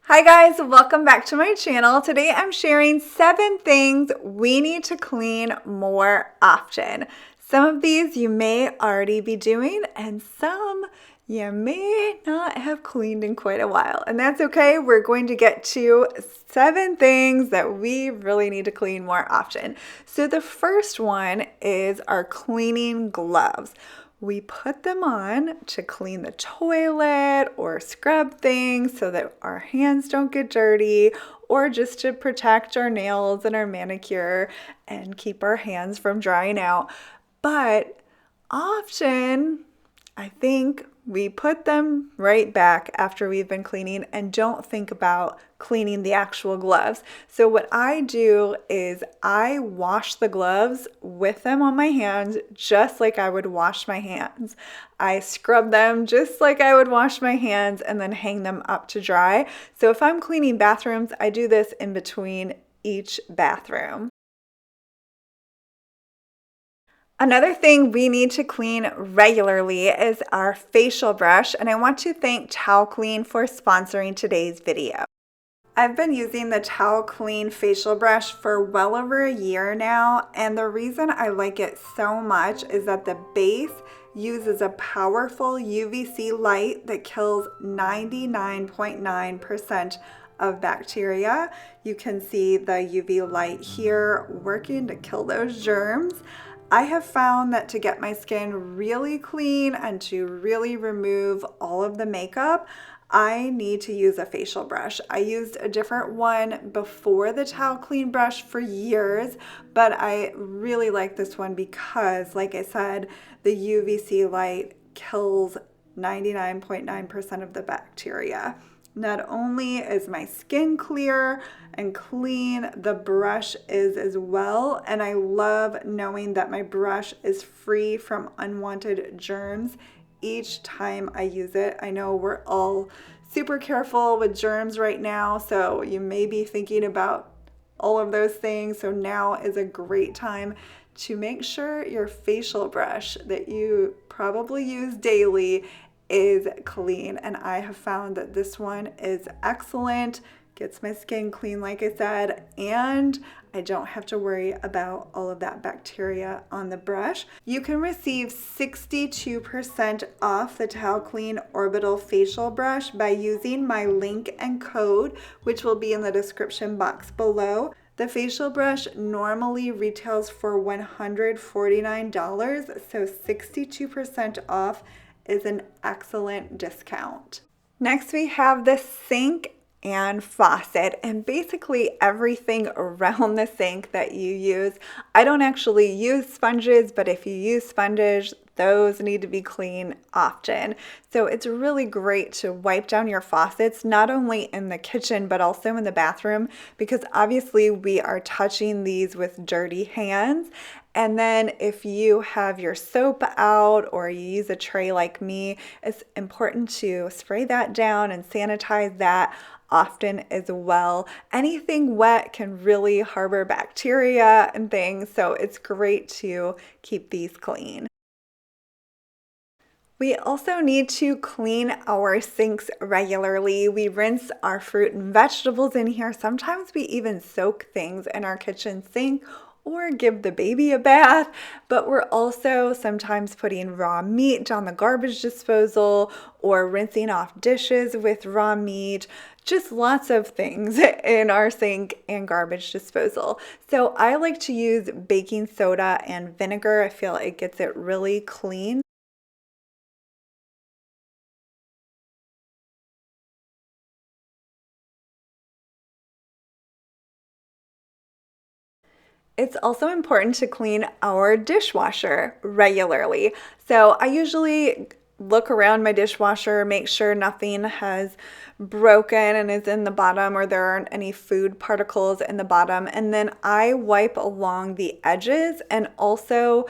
Hi guys, welcome back to my channel. Today I'm sharing 7 things we need to clean more often. Some of these you may already be doing and some you may not have cleaned in quite a while. And that's okay. We're going to get to 7 things that we really need to clean more often. So the first one is our cleaning gloves. We put them on to clean the toilet or scrub things so that our hands don't get dirty, or just to protect our nails and our manicure and keep our hands from drying out. But often, I think we put them right back after we've been cleaning and don't think about cleaning the actual gloves. So what I do is I wash the gloves with them on my hands just like I would wash my hands. I scrub them just like I would wash my hands and then hang them up to dry. So if I'm cleaning bathrooms, I do this in between each bathroom. Another thing we need to clean regularly is our facial brush, and I want to thank Towel Clean for sponsoring today's video. I've been using the Towel Clean facial brush for well over a year now, and the reason I like it so much is that the base uses a powerful UVC light that kills 99.9% of bacteria. You can see the UV light here working to kill those germs. I have found that to get my skin really clean and to really remove all of the makeup, I need to use a facial brush. I used a different one before the Towel Clean brush for years, but I really like this one because, like I said, the UVC light kills 99.9% of the bacteria. Not only is my skin clear and clean, the brush is as well, and I love knowing that my brush is free from unwanted germs each time I use it. I know we're all super careful with germs right now, so you may be thinking about all of those things. So now is a great time to make sure your facial brush that you probably use daily is clean. And I have found that this one is excellent, gets my skin clean like I said, and I don't have to worry about all of that bacteria on the brush. You can receive 62% off the Towel Clean Orbital facial brush by using my link and code, which will be in the description box below. The facial brush normally retails for $149, so 62% off is an excellent discount. Next, we have the sink and faucet, and basically everything around the sink that you use. I don't actually use sponges, but if you use sponges, those need to be cleaned often. So it's really great to wipe down your faucets, not only in the kitchen, but also in the bathroom, because obviously we are touching these with dirty hands. And then if you have your soap out or you use a tray like me, it's important to spray that down and sanitize that often as well. Anything wet can really harbor bacteria and things, so it's great to keep these clean. We also need to clean our sinks regularly. We rinse our fruit and vegetables in here. Sometimes we even soak things in our kitchen sink or give the baby a bath, but we're also sometimes putting raw meat down the garbage disposal or rinsing off dishes with raw meat. Just lots of things in our sink and garbage disposal. So I like to use baking soda and vinegar. I feel it gets it really clean. It's also important to clean our dishwasher regularly. So I usually look around my dishwasher, make sure nothing has broken and is in the bottom, or there aren't any food particles in the bottom. And then I wipe along the edges, and also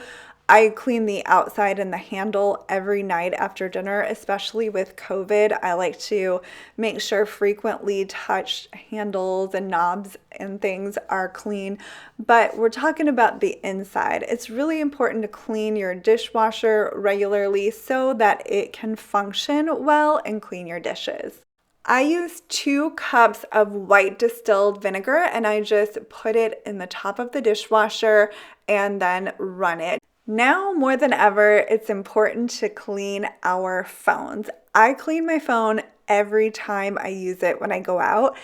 I clean the outside and the handle every night after dinner, especially with COVID. I like to make sure frequently touched handles and knobs and things are clean. But we're talking about the inside. It's really important to clean your dishwasher regularly so that it can function well and clean your dishes. I use 2 cups of white distilled vinegar and I just put it in the top of the dishwasher and then run it. Now more than ever, it's important to clean our phones. I clean my phone every time I use it when I go out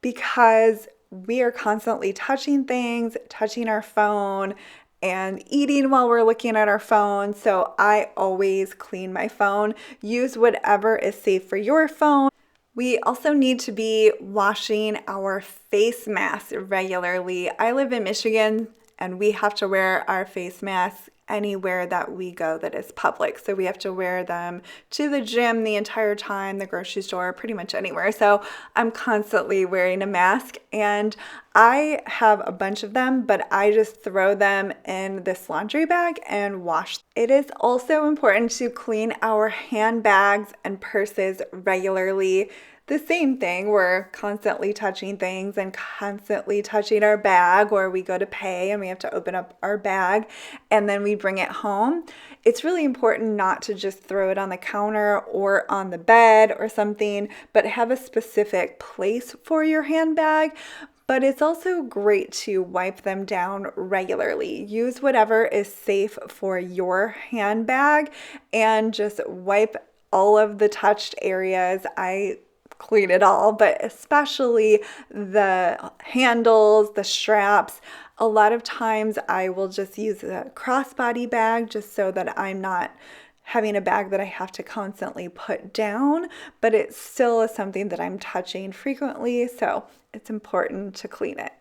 because we are constantly touching things, touching our phone, and eating while we're looking at our phone. So I always clean my phone. Use whatever is safe for your phone. We also need to be washing our face masks regularly. I live in Michigan and we have to wear our face masks anywhere that we go that is public. So we have to wear them to the gym the entire time, the grocery store, pretty much anywhere. So I'm constantly wearing a mask and I have a bunch of them, but I just throw them in this laundry bag and wash. It is also important to clean our handbags and purses regularly. The same thing, we're constantly touching things and constantly touching our bag, or we go to pay and we have to open up our bag and then we bring it home. It's really important not to just throw it on the counter or on the bed or something, but have a specific place for your handbag. But it's also great to wipe them down regularly. Use whatever is safe for your handbag and just wipe all of the touched areas. I clean it all, but especially the handles, the straps. A lot of times I will just use a crossbody bag just so that I'm not having a bag that I have to constantly put down, but it still is something that I'm touching frequently, so it's important to clean it.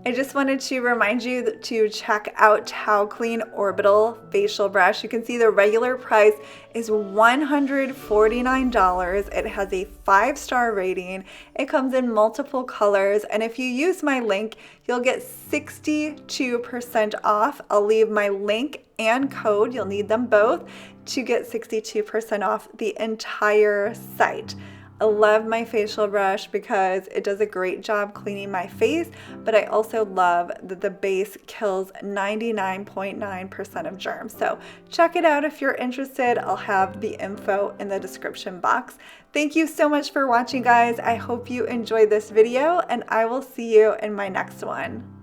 I just wanted to remind you to check out How Clean Orbital facial brush. You can see the regular price is $149. It has a 5-star rating. It comes in multiple colors, and if you use my link, you'll get 62% off. I'll leave my link and code, you'll need them both, to get 62% off the entire site. I love my facial brush because it does a great job cleaning my face, but I also love that the base kills 99.9% of germs. So check it out if you're interested. I'll have the info in the description box. Thank you so much for watching, guys. I hope you enjoyed this video, and I will see you in my next one.